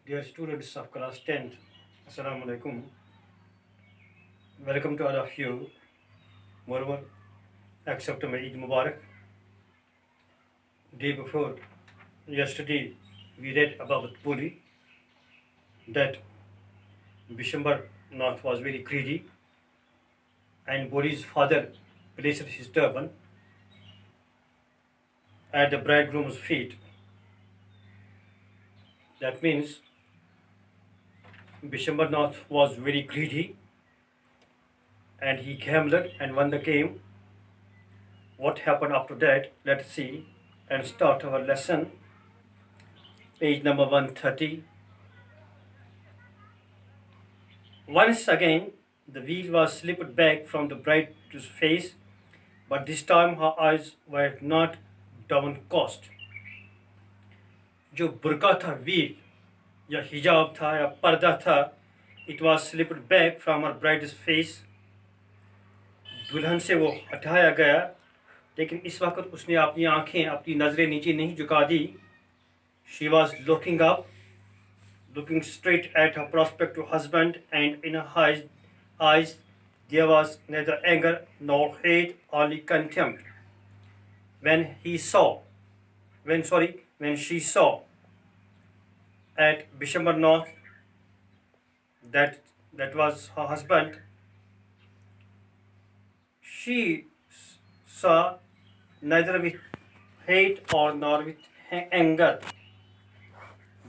Dear students of class 10th, Assalamu alaikum. Welcome to all of you. Moreover, accept my Eid Mubarak. Day before yesterday, we read about Puri that Bishambar Nath was very greedy and Puri's father placed his turban at the bridegroom's feet. That means Bishambar Nath was very greedy and he gambled and won the game. What happened after that? Let's see and start our lesson. Page number 130. Once again, the wheel was slipped back from the bride's face, but this time her eyes were not downcast. जो बुर्का था, wheel या हिजाब था या पर्दा था, it was slipped back from her bride's face. दुल्हन से वो हटाया गया, लेकिन इस वक्त उसने अपनी आंखें, अपनी नजरें नीचे नहीं झुका दी. She was looking up, looking straight at her prospective husband, and in her eyes there was neither anger nor hate, only contempt. When she saw at Bishambar Nath that was her husband, she saw neither with hate or nor with anger.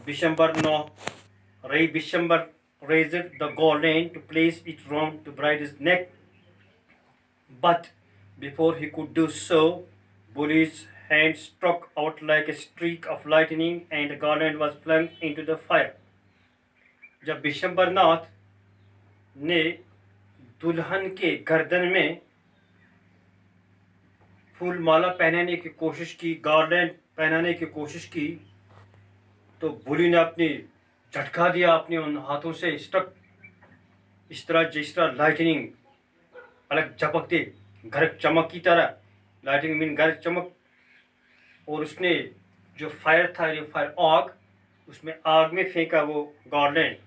Bishambar raised the garland to place it round the bride's neck, but before he could do so, Buli's hand struck out like a streak of lightning and the garland was flung into the fire. जब बिशंबर नाथ ने दुल्हन के गर्दन में फूल माला पहनाने की कोशिश की, गार्लैंड पहनाने की कोशिश की, तो बुली ने अपनी झटका दिया अपने उन हाथों से, स्ट्रक इस तरह जिस तरह लाइटनिंग अलग झपकते घर चमक की तरह, लाइटनिंग मीन घर चमक, और उसने जो फायर था, जो फायर आग, उसमें आग में फेंका वो garland.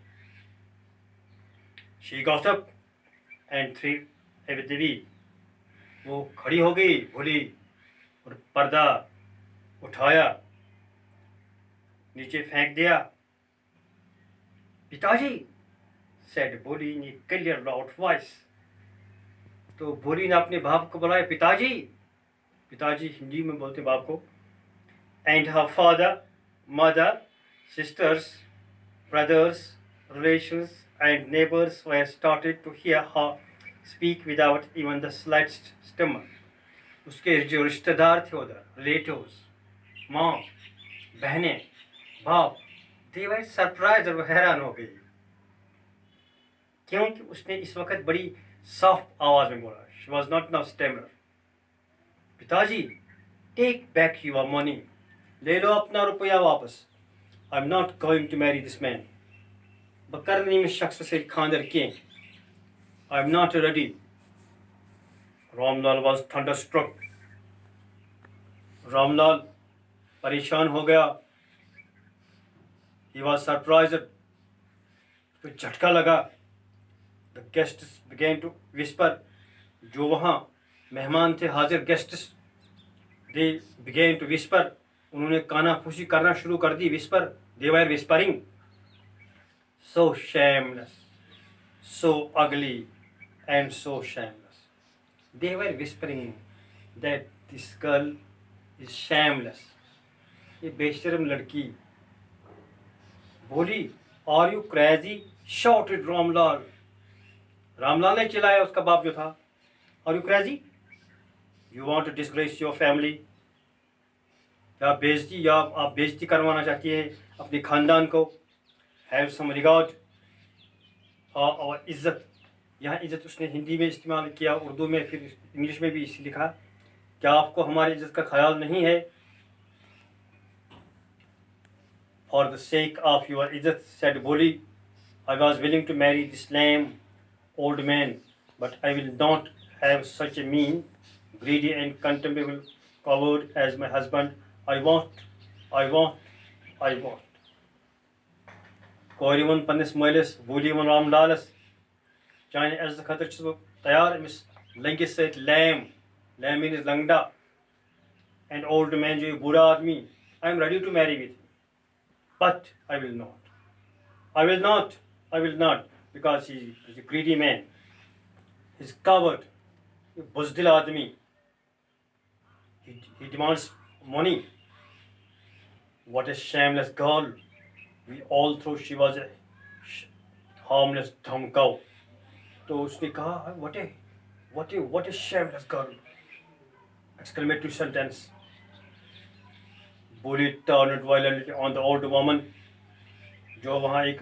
She got up and three with the wheel. वो खड़ी हो गई भूली और पर्दा उठाया, नीचे फेंक दिया. पिताजी, सेड बोली इन क्लियर लाउड वॉइस. तो बोली ने अपने बाप को बुलाया, पिताजी. पिताजी हिंदी में बोलते बाप को. And her father, mother, sisters, brothers, relations and neighbors were started to hear her speak without even the slightest stammer. उसके जो रिश्तेदार थे उधर, रिलेटिव्स, माँ, बहनें, बाप, they were surprised और हैरान हो गई, क्योंकि उसने इस वक्त बड़ी सॉफ्ट आवाज में बोला. She was not now stammer. पिताजी, take back your money. ले लो अपना रुपया वापस. I'm not going to marry this man. बकरनी में शख्स से खानदर किए. I'm not ready. Ramlal was thunderstruck. Ramlal परेशान हो गया. He was surprised. तो झटका लगा. The guests began to whisper. जो वहाँ मेहमान थे, हाजिर guests, they began to whisper. उन्होंने कानाफूसी करना शुरू कर दी. Whisper. They were whispering. So shameless, so ugly, and so shameless. They were whispering that this girl is shameless. ये बेशर्म लड़की. बोली, Are you crazy? Shouted Ramlal. Ramlal ने चिल्लाया, उसका बाप जो था. Are you crazy? You want to disgrace your family? क्या आप बेइज्जती करवाना चाहती है अपने खानदान को? Have some regard और इज़्ज़त. यहाँ इज़्ज़त उसने हिंदी में इस्तेमाल किया, उर्दू में, फिर इंग्लिश में भी इसी लिखा. क्या आपको हमारी इज़्ज़त का ख्याल नहीं है? For the sake of your इज़्ज़त, said Boli, I was willing to marry this lame old man, but I will not have such a mean, greedy and contemptible coward as my husband. I want. कोर वन पन्निस मलिस बोली वन रामलालस चाने इज्जत खतर छुस बह तैयार अमिस लंगिस सत लैम मीन्स लंगडा एंड ओल्ड मैन जो बूढ़ा आदमी I am ready to marry with but I will not I will not. I will not because he is a greedy man. He's covered. बुज़दिल आदमी. He demands money. What a shameless girl. We all thought she was a harmless dumb cow. तो उसने कहा what a shameless girl. Exclamatory sentence. Bully turned violently on the old woman. जो वहाँ एक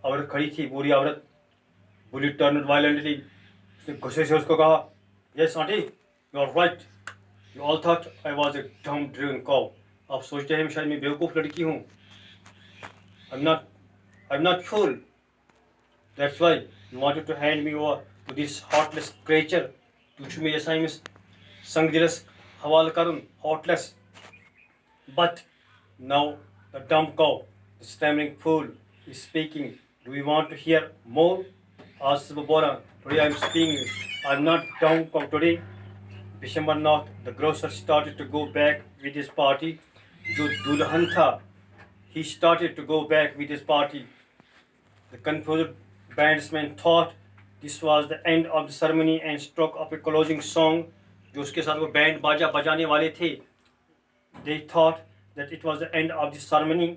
औरत खड़ी थी बुरी औरत बुली टर्न वायलेंटली उसने गुस्से से उसको कहा yes aunty you are right you all thought I was a dumb driven cow आप सोचते हैं शायद मैं बेवकूफ़ लड़की हूँ I am not fool that's why you wanted to hand me over to this heartless creature तुझ में जैसा ही संग दिलस हवाल करूँ heartless but now the dumb cow the stammering fool is speaking. Do you want to hear more? Asked Babora. Today I am speaking. I am not down from today. Bishambarnath, the grocer, started to go back with his party. Jo Dulhan tha, he started to go back with his party. The confused bandsman thought this was the end of the ceremony and struck up a closing song. जो उसके साथ वो band बाजा बजाने वाले थे. They thought that it was the end of the ceremony.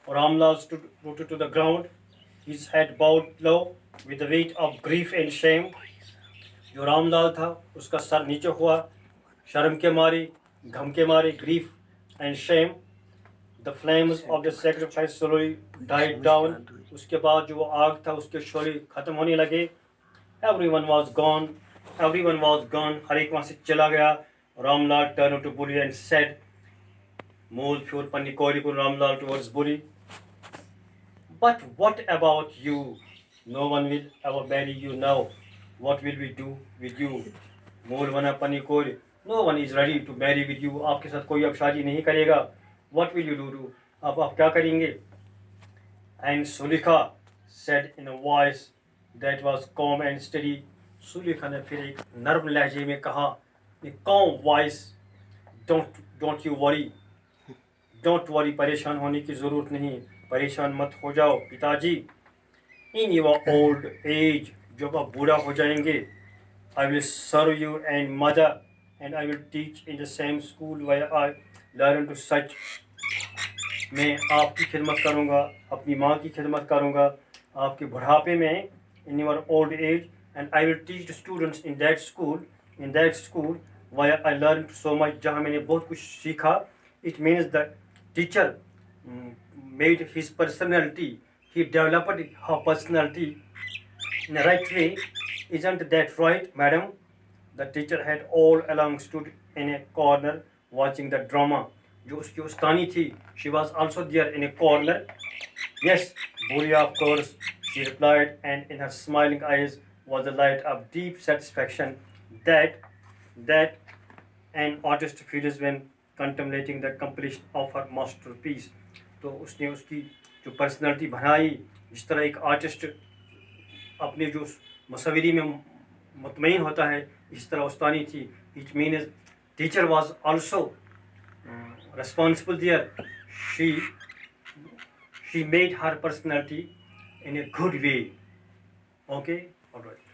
Ramlal stood rooted to the ground, his head bowed low with the weight of grief and shame. जो रामलाल था उसका सर नीचे हुआ शर्म के मारे घम के मारे grief and shame. The flames of the sacrifice slowly died down. उसके बाद जो आग था उसके शोले खत्म होने लगे. Everyone was gone. हर एक वहाँ से चला गया. Ramlal turned to Bully and said, मूल फ्योर पन्नी कोरी को Ramlal towards Bully. But what about you? No one will ever marry you now. What will we do with you? मूल बना पन्नी कोरी. No one is ready to marry with you. आपके साथ कोई अब शादी नहीं करेगा. What will you do? अब आप क्या करेंगे? And Sulika said in a voice that was calm and steady. Sulekha ने फिर एक नर्म लहजे में कहा, a calm voice, don't you worry. Don't worry, परेशान होने की ज़रूरत नहीं. परेशान मत हो जाओ पिताजी. In your old age, जब आप बूढ़ा हो जाएंगे, I will serve you and mother, and I will teach in the same school where I learned to such. मैं आपकी खिदमत करूँगा, अपनी माँ की खिदमत करूँगा, आपके बुढ़ापे में. In your old age, and I will teach the students in that school where I learned so much, जहाँ मैंने बहुत कुछ सीखा. It means that teacher made his personality, he developed her personality in a right way. Isn't that right, madam? The teacher had all along stood in a corner watching the drama. जो उसकी उस्तानी थी, she was also there in a corner. Yes, Bully, of course, she replied, and in her smiling eyes was the light of deep satisfaction that an artist feels when contemplating the completion of her masterpiece. तो उसने उसकी जो personality बनाई, जिस तरह एक artist अपने जो मसवरी में मुतमईन होता है, इस तरह उस्तानी थी. It means teacher was also responsible there. She made her personality in a good way. Okay, all right.